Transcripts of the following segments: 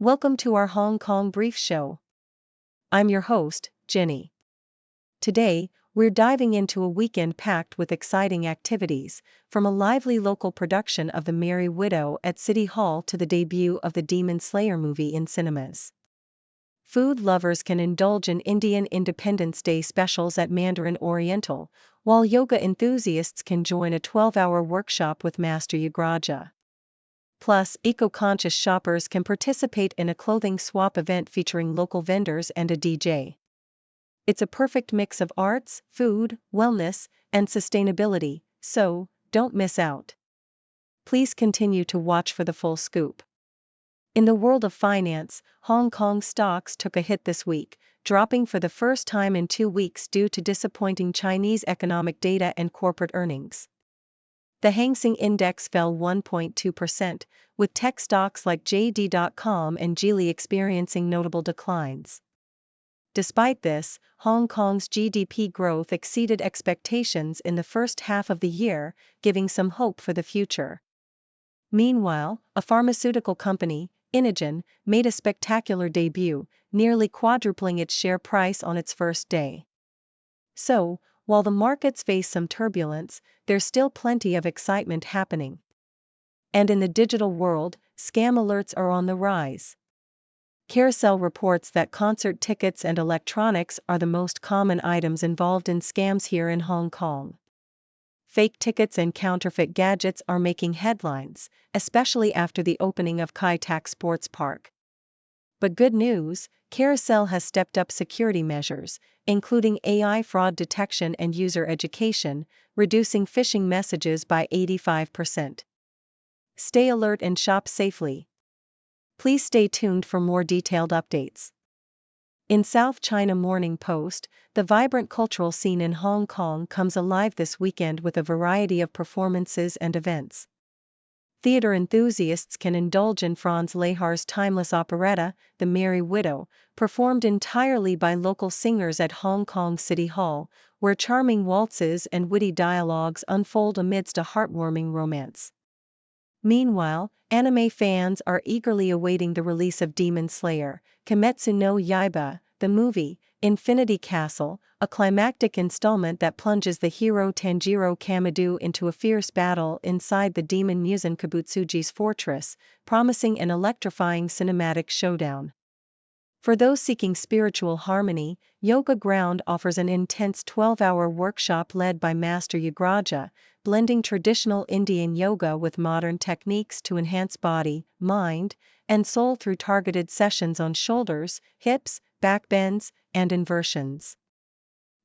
Welcome to our Hong Kong Brief Show. I'm your host, Ginny. Today, we're diving into a weekend packed with exciting activities, from a lively local production of The Merry Widow at City Hall to the debut of the Demon Slayer movie in cinemas. Food lovers can indulge in Indian Independence Day specials at Mandarin Oriental, while yoga enthusiasts can join a 12-hour workshop with Master Yograja. Plus, eco-conscious shoppers can participate in a clothing swap event featuring local vendors and a DJ. It's a perfect mix of arts, food, wellness, and sustainability, so don't miss out. Please continue to watch for the full scoop. In the world of finance, Hong Kong stocks took a hit this week, dropping for the first time in 2 weeks due to disappointing Chinese economic data and corporate earnings. The Hang Seng Index fell 1.2%, with tech stocks like JD.com and Geely experiencing notable declines. Despite this, Hong Kong's GDP growth exceeded expectations in the first half of the year, giving some hope for the future. Meanwhile, a pharmaceutical company, Innogen, made a spectacular debut, nearly quadrupling its share price on its first day. So, while the markets face some turbulence, there's still plenty of excitement happening. And in the digital world, scam alerts are on the rise. Carousel reports that concert tickets and electronics are the most common items involved in scams here in Hong Kong. Fake tickets and counterfeit gadgets are making headlines, especially after the opening of Kai Tak Sports Park. But good news, Carousel has stepped up security measures, including AI fraud detection and user education, reducing phishing messages by 85%. Stay alert and shop safely. Please stay tuned for more detailed updates. In South China Morning Post, the vibrant cultural scene in Hong Kong comes alive this weekend with a variety of performances and events. Theater enthusiasts can indulge in Franz Lehar's timeless operetta, The Merry Widow, performed entirely by local singers at Hong Kong City Hall, where charming waltzes and witty dialogues unfold amidst a heartwarming romance. Meanwhile, anime fans are eagerly awaiting the release of Demon Slayer, Kimetsu no Yaiba, the movie, Infinity Castle, a climactic installment that plunges the hero Tanjiro Kamado into a fierce battle inside the demon Muzan Kabutsuji's fortress, promising an electrifying cinematic showdown. For those seeking spiritual harmony, Yoga Ground offers an intense 12-hour workshop led by Master Yograja, blending traditional Indian yoga with modern techniques to enhance body, mind, and soul through targeted sessions on shoulders, hips, back bends, and inversions.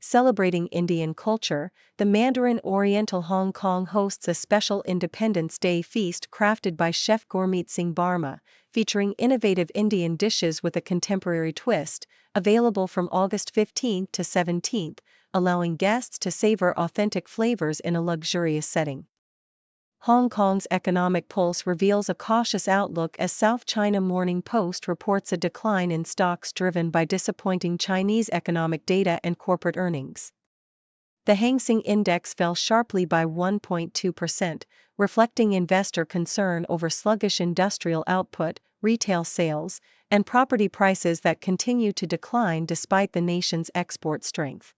Celebrating Indian culture, the Mandarin Oriental Hong Kong hosts a special Independence Day feast crafted by Chef Gurmeet Singh Barma, featuring innovative Indian dishes with a contemporary twist, available from August 15 to 17, allowing guests to savor authentic flavors in a luxurious setting. Hong Kong's economic pulse reveals a cautious outlook as South China Morning Post reports a decline in stocks driven by disappointing Chinese economic data and corporate earnings. The Hang Seng Index fell sharply by 1.2%, reflecting investor concern over sluggish industrial output, retail sales, and property prices that continue to decline despite the nation's export strength.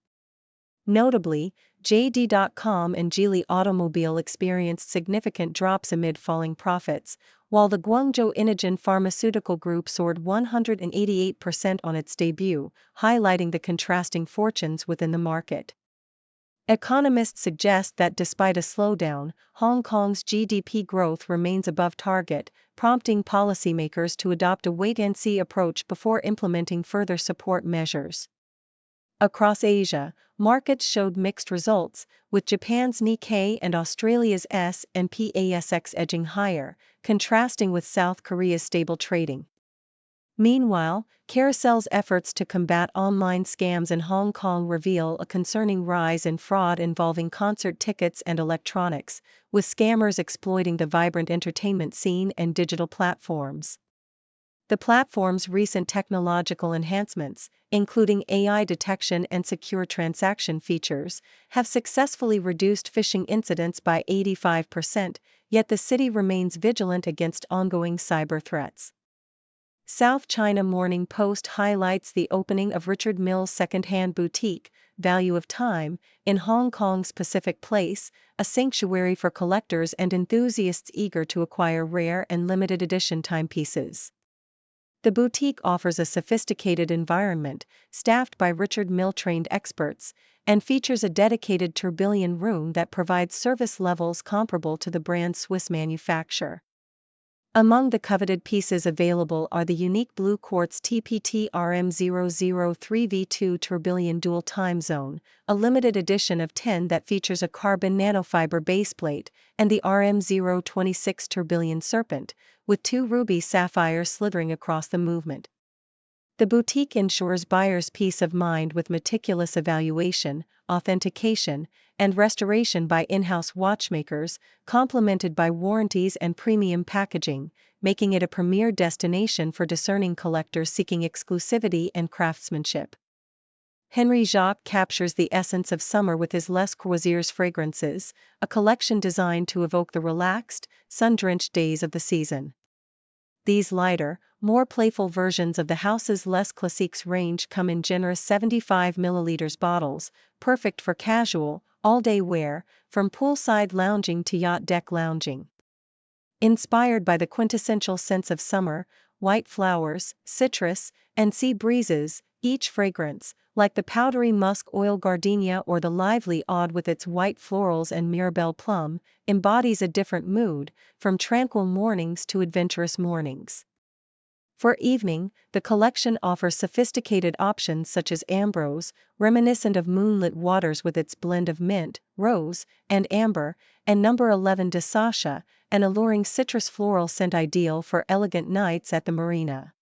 Notably, JD.com and Geely Automobile experienced significant drops amid falling profits, while the Guangzhou Innogen Pharmaceutical Group soared 188% on its debut, highlighting the contrasting fortunes within the market. Economists suggest that despite a slowdown, Hong Kong's GDP growth remains above target, prompting policymakers to adopt a wait-and-see approach before implementing further support measures. Across Asia, markets showed mixed results, with Japan's Nikkei and Australia's S&P ASX edging higher, contrasting with South Korea's stable trading. Meanwhile, Carousel's efforts to combat online scams in Hong Kong reveal a concerning rise in fraud involving concert tickets and electronics, with scammers exploiting the vibrant entertainment scene and digital platforms. The platform's recent technological enhancements, including AI detection and secure transaction features, have successfully reduced phishing incidents by 85%, yet the city remains vigilant against ongoing cyber threats. South China Morning Post highlights the opening of Richard Mill's second-hand boutique, Value of Time, in Hong Kong's Pacific Place, a sanctuary for collectors and enthusiasts eager to acquire rare and limited edition timepieces. The boutique offers a sophisticated environment, staffed by Richard Mill-trained experts, and features a dedicated tourbillon room that provides service levels comparable to the brand's Swiss manufacture. Among the coveted pieces available are the unique blue quartz TPT RM003V2 tourbillon dual time zone, a limited edition of 10 that features a carbon nanofiber baseplate, and the RM026 tourbillon serpent, with 2 ruby sapphires slithering across the movement. The boutique ensures buyers peace of mind with meticulous evaluation, authentication, and restoration by in-house watchmakers, complemented by warranties and premium packaging, making it a premier destination for discerning collectors seeking exclusivity and craftsmanship. Henry Jacques captures the essence of summer with his Les Croisières fragrances, a collection designed to evoke the relaxed, sun-drenched days of the season. These lighter, more playful versions of the house's Les Classiques range come in generous 75 ml bottles, perfect for casual, all-day wear, from poolside lounging to yacht deck lounging. Inspired by the quintessential scents of summer, white flowers, citrus, and sea breezes, each fragrance, like the powdery musk oil gardenia or the lively oud with its white florals and mirabelle plum, embodies a different mood, from tranquil mornings to adventurous mornings. For evening, the collection offers sophisticated options such as Ambrose, reminiscent of moonlit waters with its blend of mint, rose, and amber, and number 11 de Sasha, an alluring citrus floral scent ideal for elegant nights at the marina.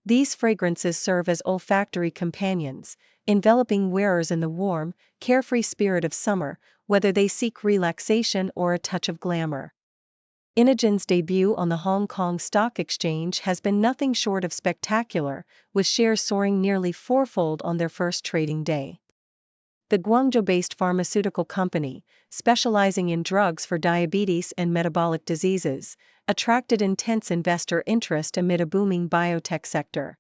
These fragrances serve as olfactory companions, enveloping wearers in the warm, carefree spirit of summer, whether they seek relaxation or a touch of glamour. Innogen's debut on the Hong Kong Stock Exchange has been nothing short of spectacular, with shares soaring nearly fourfold on their first trading day. The Guangzhou-based pharmaceutical company, specializing in drugs for diabetes and metabolic diseases, attracted intense investor interest amid a booming biotech sector.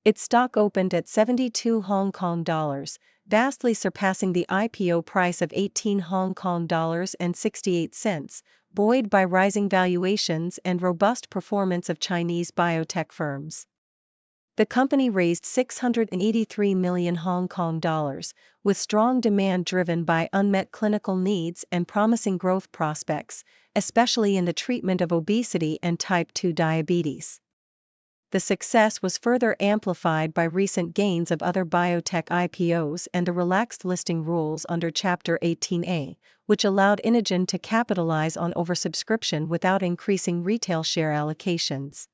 Its stock opened at 72 Hong Kong dollars, vastly surpassing the IPO price of 18 Hong Kong dollars and 68 cents, buoyed by rising valuations and robust performance of Chinese biotech firms. The company raised 683 million Hong Kong dollars, with strong demand driven by unmet clinical needs and promising growth prospects, especially in the treatment of obesity and type 2 diabetes. The success was further amplified by recent gains of other biotech IPOs and the relaxed listing rules under Chapter 18A, which allowed Innogen to capitalize on oversubscription without increasing retail share allocations.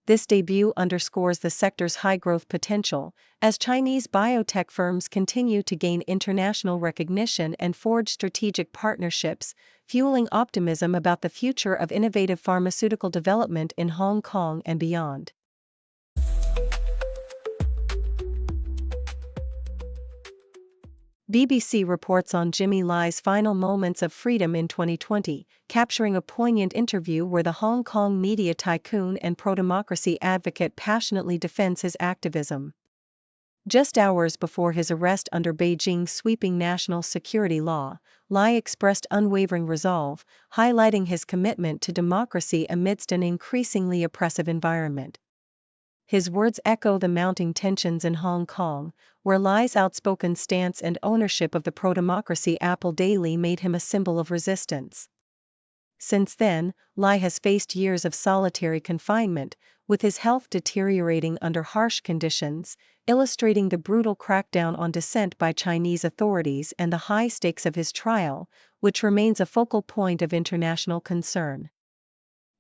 This debut underscores the sector's high growth potential, as Chinese biotech firms continue to gain international recognition and forge strategic partnerships, fueling optimism about the future of innovative pharmaceutical development in Hong Kong and beyond. BBC reports on Jimmy Lai's final moments of freedom in 2020, capturing a poignant interview where the Hong Kong media tycoon and pro-democracy advocate passionately defends his activism. Just hours before his arrest under Beijing's sweeping national security law, Lai expressed unwavering resolve, highlighting his commitment to democracy amidst an increasingly oppressive environment. His words echo the mounting tensions in Hong Kong, where Lai's outspoken stance and ownership of the pro-democracy Apple daily made him a symbol of resistance. Since then, Lai has faced years of solitary confinement, with his health deteriorating under harsh conditions, illustrating the brutal crackdown on dissent by Chinese authorities and the high stakes of his trial, which remains a focal point of international concern.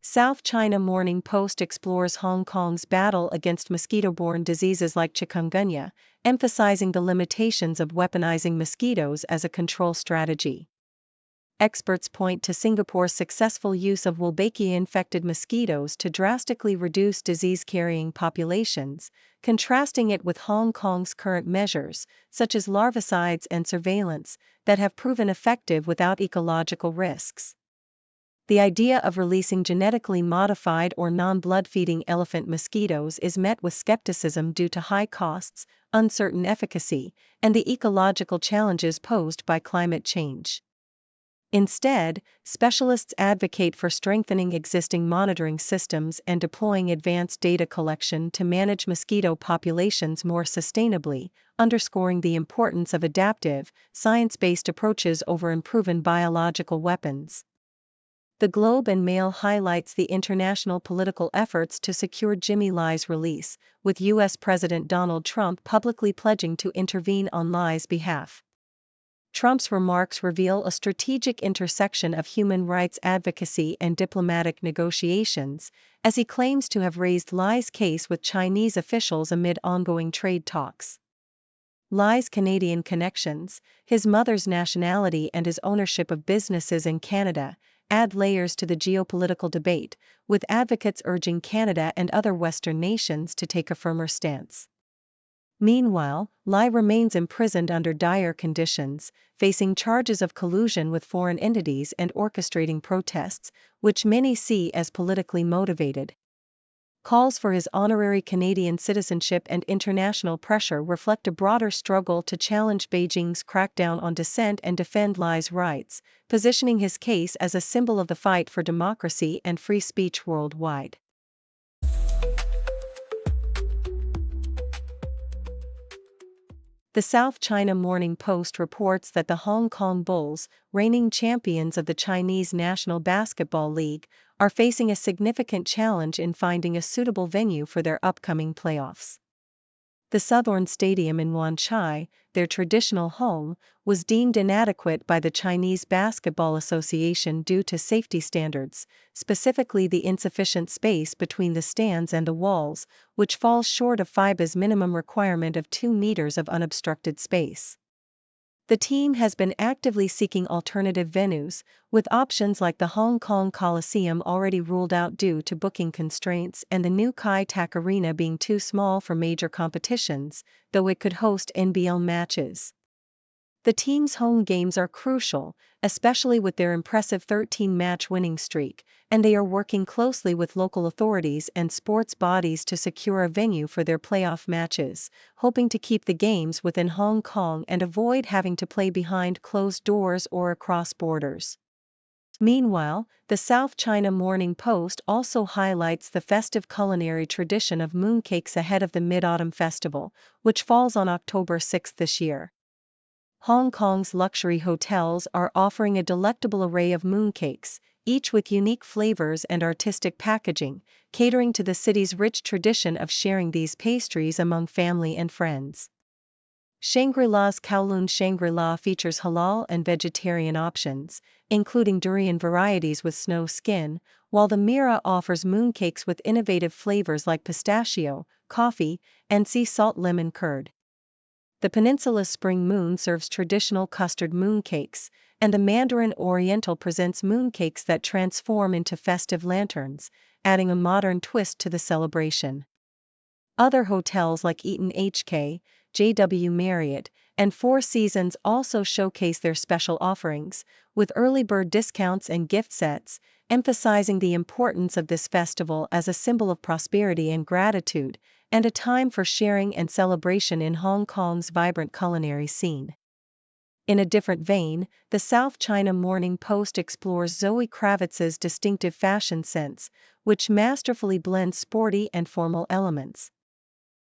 South China Morning Post explores Hong Kong's battle against mosquito-borne diseases like chikungunya, emphasizing the limitations of weaponizing mosquitoes as a control strategy. Experts point to Singapore's successful use of Wolbachia-infected mosquitoes to drastically reduce disease-carrying populations, contrasting it with Hong Kong's current measures, such as larvicides and surveillance, that have proven effective without ecological risks. the idea of releasing genetically modified or non-blood-feeding elephant mosquitoes is met with skepticism due to high costs, uncertain efficacy, and the ecological challenges posed by climate change. Instead, specialists advocate for strengthening existing monitoring systems and deploying advanced data collection to manage mosquito populations more sustainably, underscoring the importance of adaptive, science-based approaches over unproven biological weapons. The Globe and Mail highlights the international political efforts to secure Jimmy Lai's release, with U.S. President Donald Trump publicly pledging to intervene on Lai's behalf. Trump's remarks reveal a strategic intersection of human rights advocacy and diplomatic negotiations, as he claims to have raised Lai's case with Chinese officials amid ongoing trade talks. Lai's Canadian connections, his mother's nationality, and his ownership of businesses in Canada add layers to the geopolitical debate, with advocates urging Canada and other Western nations to take a firmer stance. Meanwhile, Lai remains imprisoned under dire conditions, facing charges of collusion with foreign entities and orchestrating protests, which many see as politically motivated. Calls for his honorary Canadian citizenship and international pressure reflect a broader struggle to challenge Beijing's crackdown on dissent and defend Lai's rights, positioning his case as a symbol of the fight for democracy and free speech worldwide. The South China Morning Post reports that the Hong Kong Bulls, reigning champions of the Chinese National Basketball League, are facing a significant challenge in finding a suitable venue for their upcoming playoffs. The Southern Stadium in Wan Chai, their traditional home, was deemed inadequate by the Chinese Basketball Association due to safety standards, specifically the insufficient space between the stands and the walls, which falls short of FIBA's minimum requirement of 2 meters of unobstructed space. The team has been actively seeking alternative venues, with options like the Hong Kong Coliseum already ruled out due to booking constraints and the new Kai Tak Arena being too small for major competitions, though it could host NBL matches. The team's home games are crucial, especially with their impressive 13-match winning streak, and they are working closely with local authorities and sports bodies to secure a venue for their playoff matches, hoping to keep the games within Hong Kong and avoid having to play behind closed doors or across borders. Meanwhile, the South China Morning Post also highlights the festive culinary tradition of mooncakes ahead of the Mid-Autumn Festival, which falls on October 6 this year. Hong Kong's luxury hotels are offering a delectable array of mooncakes, each with unique flavors and artistic packaging, catering to the city's rich tradition of sharing these pastries among family and friends. Shangri-La's Kowloon Shangri-La features halal and vegetarian options, including durian varieties with snow skin, while the Mira offers mooncakes with innovative flavors like pistachio, coffee, and sea salt lemon curd. The Peninsula's Spring Moon serves traditional custard mooncakes, and the Mandarin Oriental presents mooncakes that transform into festive lanterns, adding a modern twist to the celebration. Other hotels like Eton HK, JW Marriott, and Four Seasons also showcase their special offerings, with early bird discounts and gift sets, emphasizing the importance of this festival as a symbol of prosperity and gratitude, and a time for sharing and celebration in Hong Kong's vibrant culinary scene. In a different vein, the South China Morning Post explores Zoe Kravitz's distinctive fashion sense, which masterfully blends sporty and formal elements.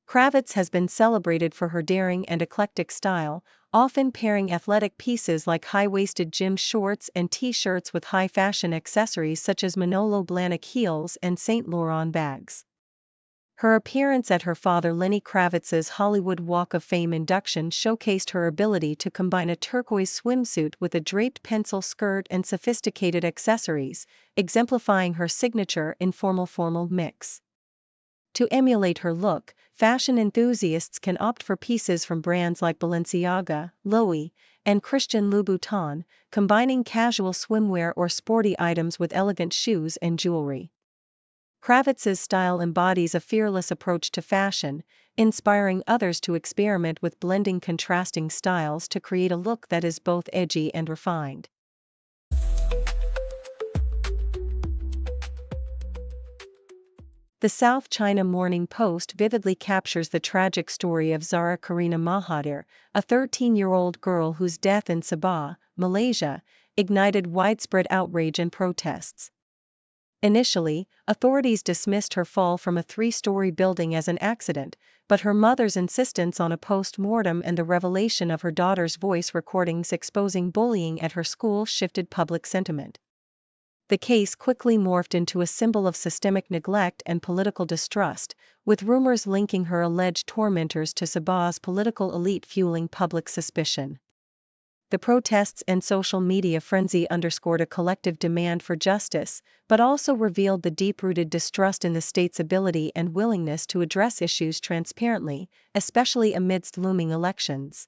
Kravitz has been celebrated for her daring and eclectic style, often pairing athletic pieces like high-waisted gym shorts and t-shirts with high-fashion accessories such as Manolo Blahnik heels and Saint Laurent bags. Her appearance at her father Lenny Kravitz's Hollywood Walk of Fame induction showcased her ability to combine a turquoise swimsuit with a draped pencil skirt and sophisticated accessories, exemplifying her signature informal-formal mix. To emulate her look, fashion enthusiasts can opt for pieces from brands like Balenciaga, Loewe, and Christian Louboutin, combining casual swimwear or sporty items with elegant shoes and jewelry. Kravitz's style embodies a fearless approach to fashion, inspiring others to experiment with blending contrasting styles to create a look that is both edgy and refined. The South China Morning Post vividly captures the tragic story of Zara Karina Mahathir, a 13-year-old girl whose death in Sabah, Malaysia, ignited widespread outrage and protests. Initially, authorities dismissed her fall from a 3-story building as an accident, but her mother's insistence on a post-mortem and the revelation of her daughter's voice recordings exposing bullying at her school shifted public sentiment. The case quickly morphed into a symbol of systemic neglect and political distrust, with rumors linking her alleged tormentors to Sabah's political elite fueling public suspicion. The protests and social media frenzy underscored a collective demand for justice, but also revealed the deep-rooted distrust in the state's ability and willingness to address issues transparently, especially amidst looming elections.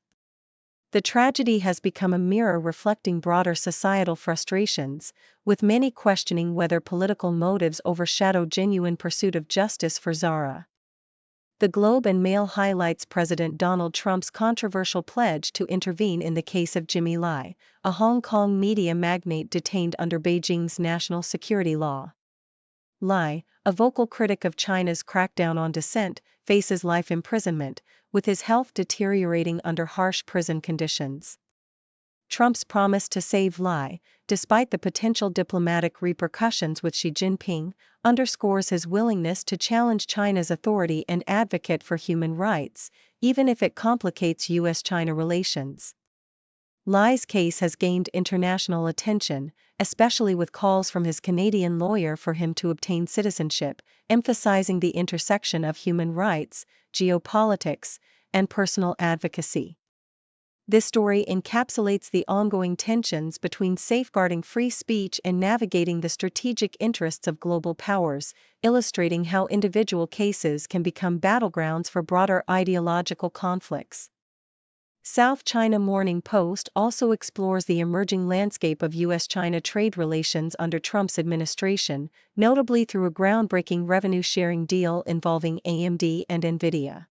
The tragedy has become a mirror reflecting broader societal frustrations, with many questioning whether political motives overshadow genuine pursuit of justice for Zara. The Globe and Mail highlights President Donald Trump's controversial pledge to intervene in the case of Jimmy Lai, a Hong Kong media magnate detained under Beijing's national security law. Lai, a vocal critic of China's crackdown on dissent, faces life imprisonment, with his health deteriorating under harsh prison conditions. Trump's promise to save Lai, despite the potential diplomatic repercussions with Xi Jinping, underscores his willingness to challenge China's authority and advocate for human rights, even if it complicates U.S.-China relations. Lai's case has gained international attention, especially with calls from his Canadian lawyer for him to obtain citizenship, emphasizing the intersection of human rights, geopolitics, and personal advocacy. This story encapsulates the ongoing tensions between safeguarding free speech and navigating the strategic interests of global powers, illustrating how individual cases can become battlegrounds for broader ideological conflicts. South China Morning Post also explores the emerging landscape of U.S.-China trade relations under Trump's administration, notably through a groundbreaking revenue-sharing deal involving AMD and Nvidia.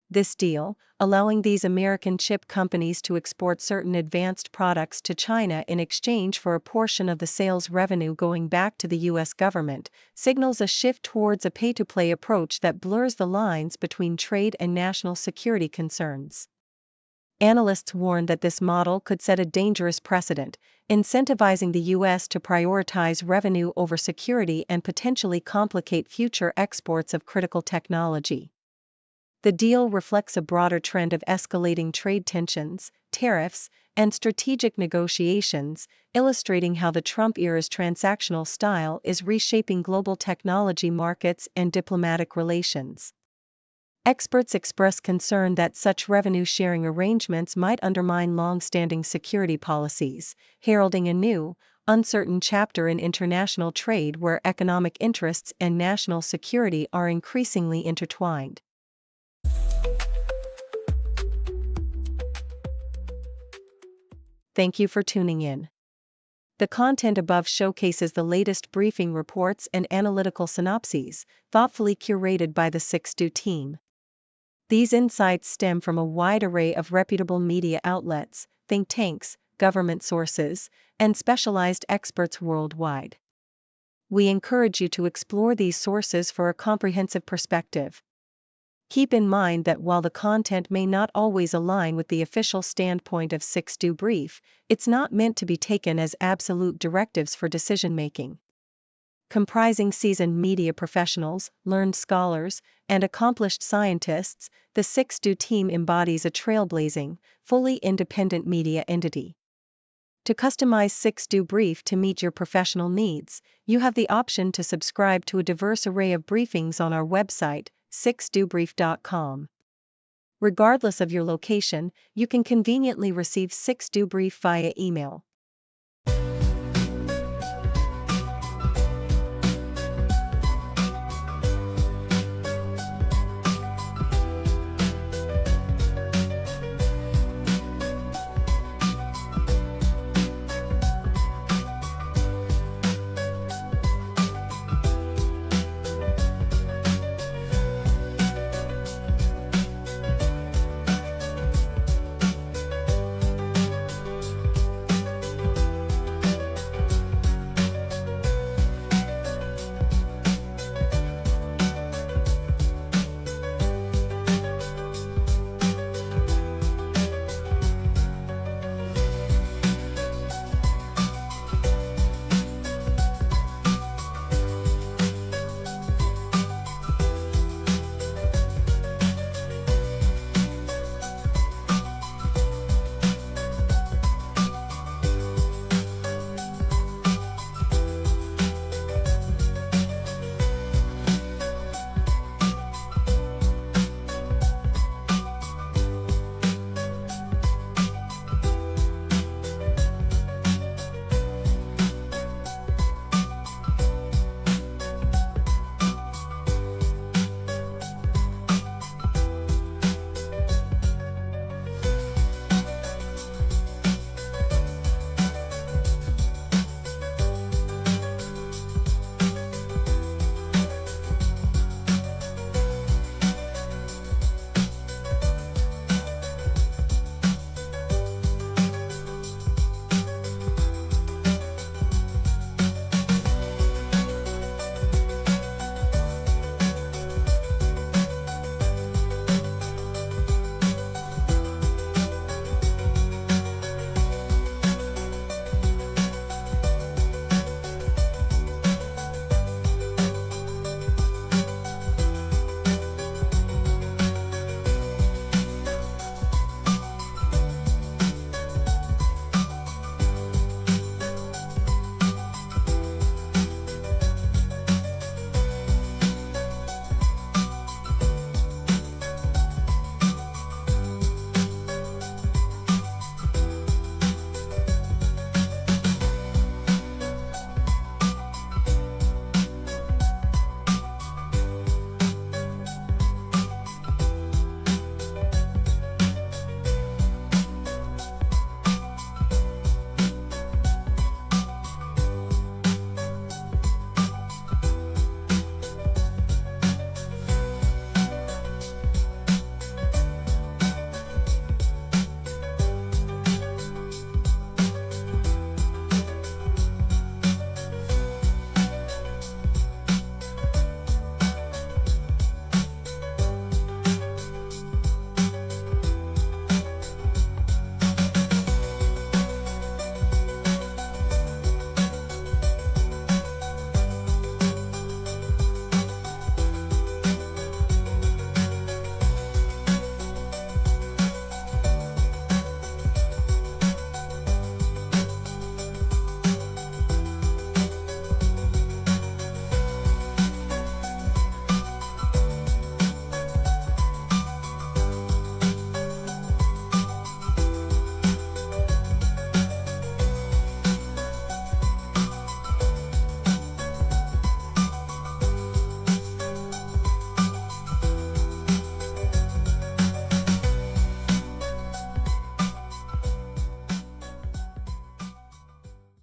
This deal, allowing these American chip companies to export certain advanced products to China in exchange for a portion of the sales revenue going back to the U.S. government, signals a shift towards a pay-to-play approach that blurs the lines between trade and national security concerns. Analysts warn that this model could set a dangerous precedent, incentivizing the U.S. to prioritize revenue over security and potentially complicate future exports of critical technology. The deal reflects a broader trend of escalating trade tensions, tariffs, and strategic negotiations, illustrating how the Trump era's transactional style is reshaping global technology markets and diplomatic relations. Experts express concern that such revenue-sharing arrangements might undermine long-standing security policies, heralding a new, uncertain chapter in international trade where economic interests and national security are increasingly intertwined. Thank you for tuning in. The content above showcases the latest briefing reports and analytical synopses, thoughtfully curated by the 6Do team. These insights stem from a wide array of reputable media outlets, think tanks, government sources, and specialized experts worldwide. We encourage you to explore these sources for a comprehensive perspective. Keep in mind that while the content may not always align with the official standpoint of 6Do Brief, it's not meant to be taken as absolute directives for decision-making. Comprising seasoned media professionals, learned scholars, and accomplished scientists, the 6Do team embodies a trailblazing, fully independent media entity. To customize 6Do Brief to meet your professional needs, you have the option to subscribe to a diverse array of briefings on our website, 6dobrief.com. Regardless of your location, you can conveniently receive 6Do Brief via email.